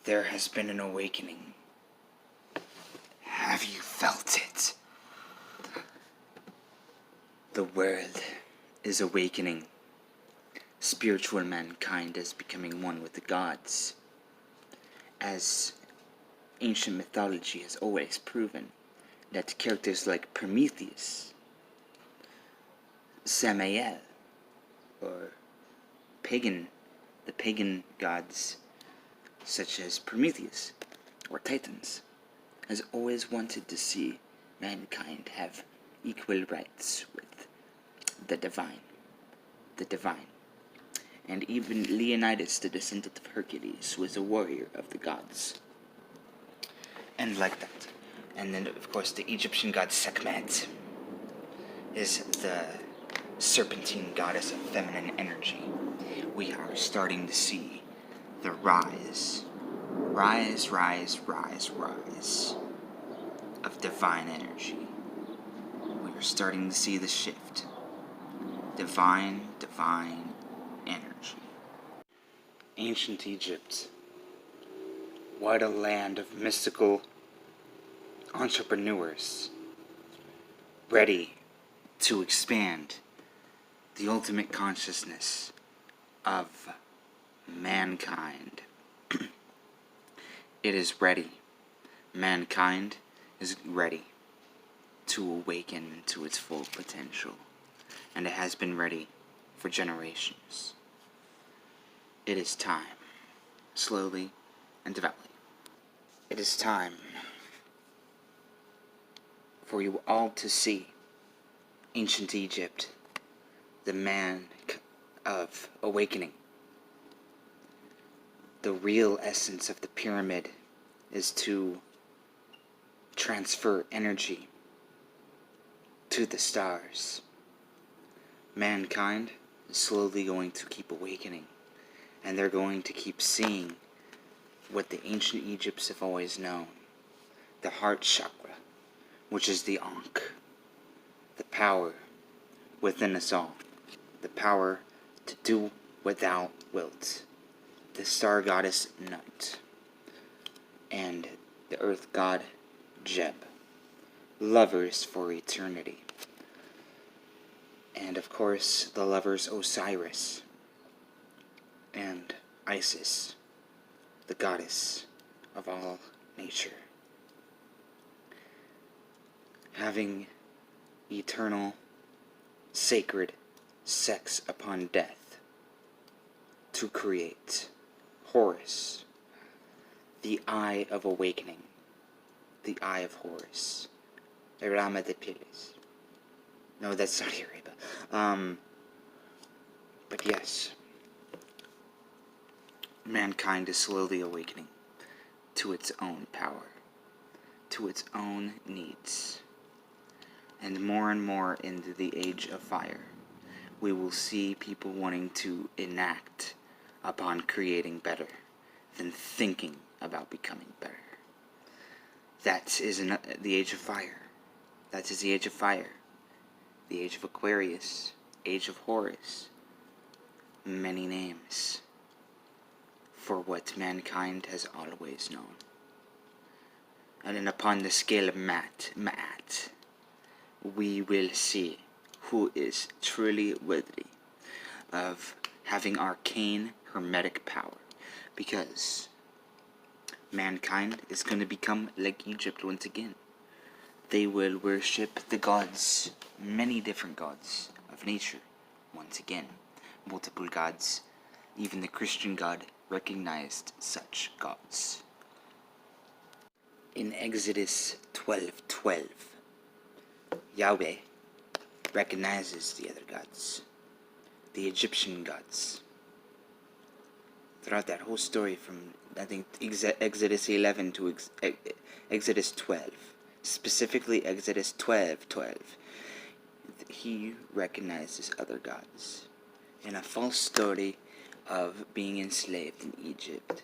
There has been an awakening. Have you felt it? The world is awakening. Spiritual mankind is becoming one with the gods. As ancient mythology has always proven, that characters like Prometheus, Samael, or the pagan gods such as Prometheus or Titans, has always wanted to see mankind have equal rights with the divine. And even Leonidas, the descendant of Hercules, was a warrior of the gods. And like that. And then, of course, the Egyptian god Sekhmet is the serpentine goddess of feminine energy. We are starting to see the rise of divine energy. We are starting to see the shift. Divine energy. Ancient Egypt. What a land of mystical entrepreneurs ready to expand the ultimate consciousness of mankind. It is ready. Mankind is ready to awaken to its full potential, and it has been ready for generations. It is time, slowly and devoutly. It is time for you all to see ancient Egypt, the man of awakening. The real essence of the pyramid is to transfer energy to the stars. Mankind is slowly going to keep awakening, and they're going to keep seeing what the ancient Egypts have always known. The heart chakra, which is the Ankh, the power within us all, the power to do what thou wilt. The star goddess Nut, and the earth god Jeb, lovers for eternity. And of course, the lovers Osiris and Isis, the goddess of all nature. Having eternal, sacred sex upon death to create Horus, the Eye of Awakening, the Eye of Horus, Irama de Pilis. No, that's Saudi Arabia. But yes, mankind is slowly awakening to its own power, to its own needs. And more into the age of fire, we will see people wanting to enact upon creating better than thinking about becoming better. That is the age of fire. That is the age of fire. The age of Aquarius. Age of Horus. Many names for what mankind has always known. And then upon the scale of Ma'at, we will see who is truly worthy of having arcane hermetic power, because mankind is going to become like Egypt once again. They will worship the gods, many different gods of nature once again, multiple gods. Even the Christian God recognized such gods. In Exodus 12:12, Yahweh recognizes the other gods, the Egyptian gods. Throughout that whole story from, I think, Exodus 11 to Exodus 12, specifically Exodus 12:12, he recognizes other gods. In a false story of being enslaved in Egypt.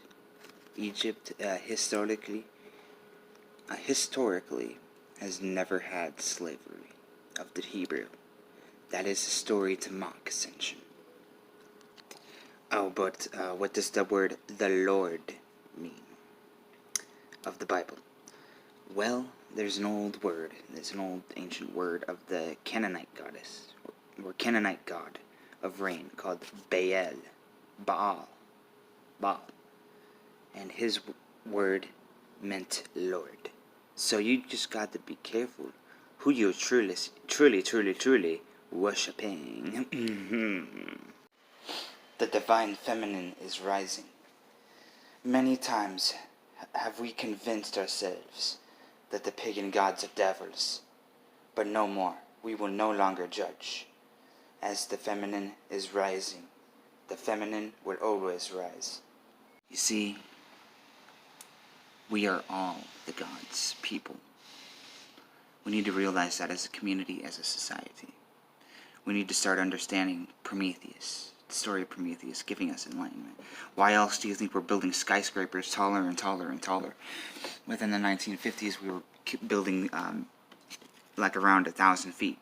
Egypt, historically, has never had slavery of the Hebrew. That is a story to mock ascension. Oh, but what does the word the Lord mean? of the Bible? Well, there's an old ancient word of the Canaanite goddess, or Canaanite god of rain, called Baal. And his word meant Lord. So you just got to be careful who you're truly worshipping. The divine feminine is rising. Many times have we convinced ourselves that the pagan gods are devils, but no more. We will no longer judge. As the feminine is rising, the feminine will always rise. You see, we are all the gods' people. We need to realize that as a community, as a society. We need to start understanding Prometheus, the story of Prometheus, giving us enlightenment. Why else do you think we're building skyscrapers taller and taller and taller? Within the 1950s, we were building like around 1,000 feet.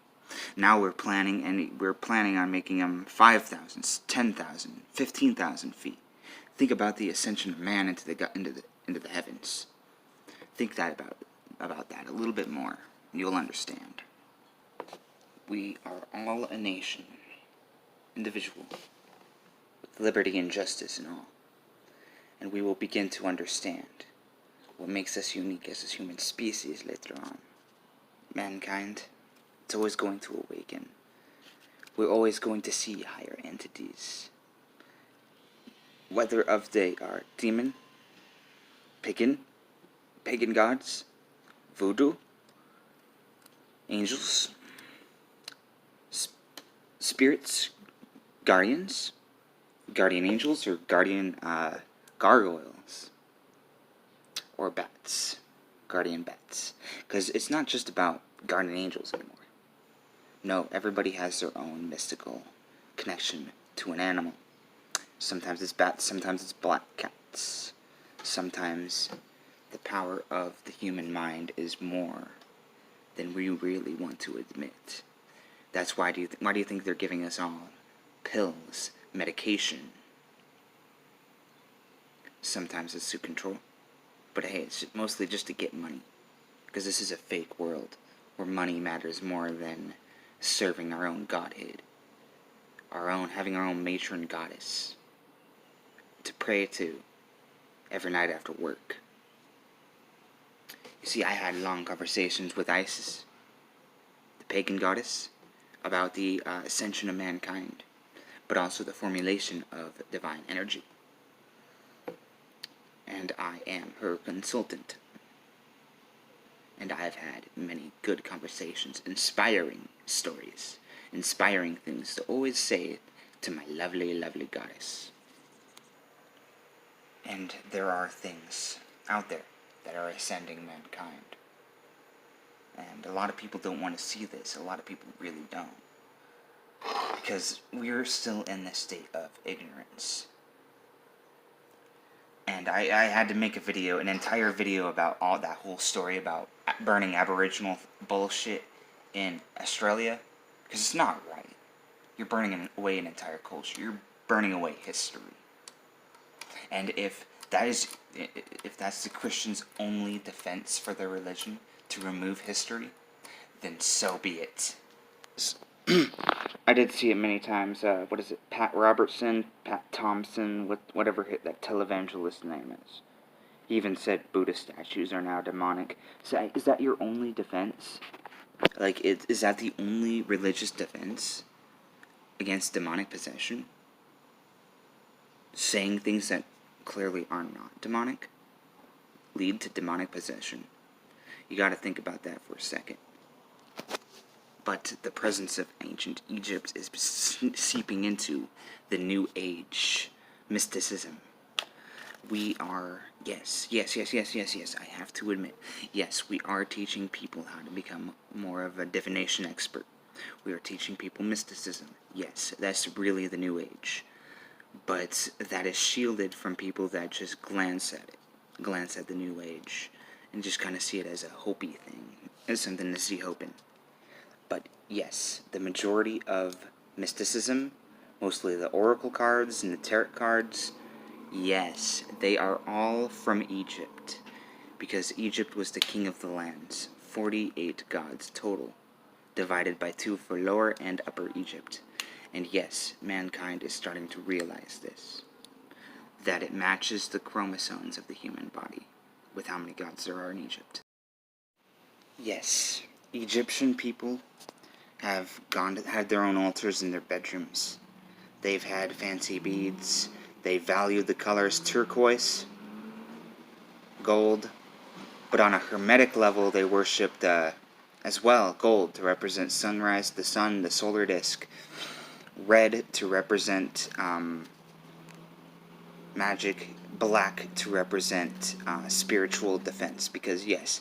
Now we're planning on making them 5,000, 10,000, 15,000 feet. Think about the ascension of man into the heavens. Think about that a little bit more. You'll understand. We are all a nation, individual, with liberty and justice and all. And we will begin to understand what makes us unique as a human species later on. Mankind, it's always going to awaken. We're always going to see higher entities. Whether of they are demon, pagan gods, voodoo, angels, spirits, guardian angels, or guardian gargoyles, or bats, guardian bats. Because it's not just about guardian angels anymore. No, everybody has their own mystical connection to an animal. Sometimes it's bats, sometimes it's black cats. Sometimes the power of the human mind is more than we really want to admit. That's why do you think they're giving us all pills, medication? Sometimes it's to control, but hey, it's mostly just to get money, because this is a fake world where money matters more than serving our own godhead, having our own matron goddess to pray to every night after work. You see, I had long conversations with Isis, the pagan goddess, about the ascension of mankind, but also the formulation of divine energy. And I am her consultant. And I have had many good conversations, inspiring stories, inspiring things to always say to my lovely, lovely goddess. And there are things out there that are ascending mankind. And a lot of people don't want to see this. A lot of people really don't. Because we're still in this state of ignorance. And I had to make an entire video about all that whole story about burning Aboriginal bullshit in Australia. Because it's not right. You're burning away an entire culture. You're burning away history. And if that's the Christians' only defense for their religion, to remove history, then so be it. I did see it many times. What is it? Pat Thompson, whatever that televangelist name is. He even said Buddhist statues are now demonic. So is that your only defense? Like, is that the only religious defense against demonic possession? Saying things that clearly are not demonic lead to demonic possession. You gotta think about that for a second. But the presence of ancient Egypt is seeping into the New Age mysticism. We are, yes, I have to admit, yes, we are teaching people how to become more of a divination expert. We are teaching people mysticism. Yes, that's really the New Age. But that is shielded from people that just glance at the New Age, and just kind of see it as a hopey thing, as something to see hope in. But yes, the majority of mysticism, mostly the oracle cards and the tarot cards, yes, they are all from Egypt. because Egypt was the king of the lands, 48 gods total, divided by 2 for Lower and Upper Egypt. And yes, mankind is starting to realize this, that it matches the chromosomes of the human body with how many gods there are in Egypt. Yes, Egyptian people have had their own altars in their bedrooms. They've had fancy beads. They value the colors turquoise, gold, but on a hermetic level they worshipped as well gold to represent sunrise, the sun, the solar disk, red to represent magic, black to represent spiritual defense, because yes,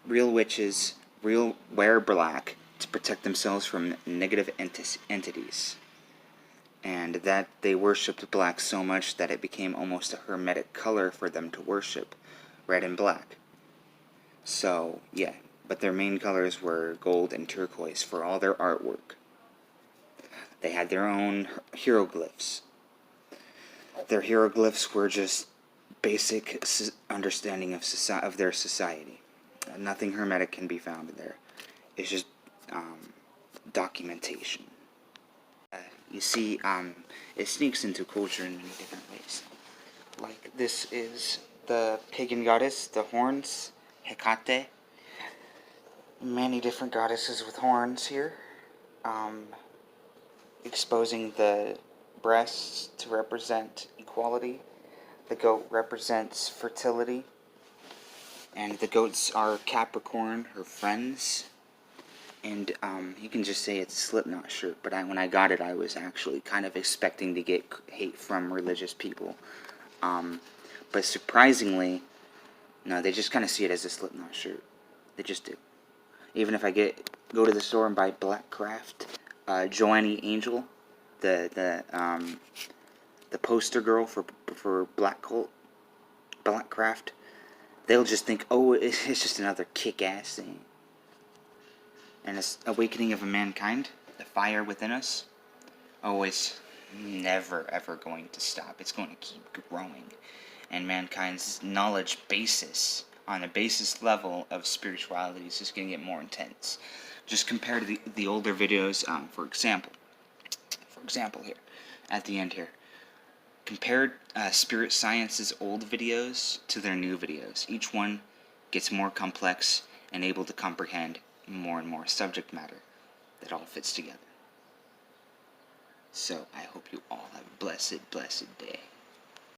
real witches wear black to protect themselves from negative entities, and that they worshipped black so much that it became almost a hermetic color for them to worship, red and black. So yeah, but their main colors were gold and turquoise for all their artwork. They had their own hieroglyphs. Their hieroglyphs were just basic understanding of their society. Nothing hermetic can be found in there. It's just documentation. You see, it sneaks into culture in many different ways. Like, this is the pagan goddess, the horns, Hecate. Many different goddesses with horns here. Exposing the breasts to represent equality. The goat represents fertility. And the goats are Capricorn, her friends. And you can just say it's a Slipknot shirt, but when I got it, I was actually kind of expecting to get hate from religious people. But surprisingly, no, they just kind of see it as a Slipknot shirt. They just do. Even if I go to the store and buy Black Craft, Joanne Angel, the poster girl for Black Craft, they'll just think, oh, it's just another kick-ass thing. And this awakening of mankind, the fire within us, always never ever going to stop. It's going to keep growing. And mankind's knowledge basis, on a basis level of spirituality, is just going to get more intense. Just compare to the older videos, for example here, at the end here. Compare Spirit Science's old videos to their new videos. Each one gets more complex and able to comprehend more and more subject matter that all fits together. So, I hope you all have a blessed, blessed day.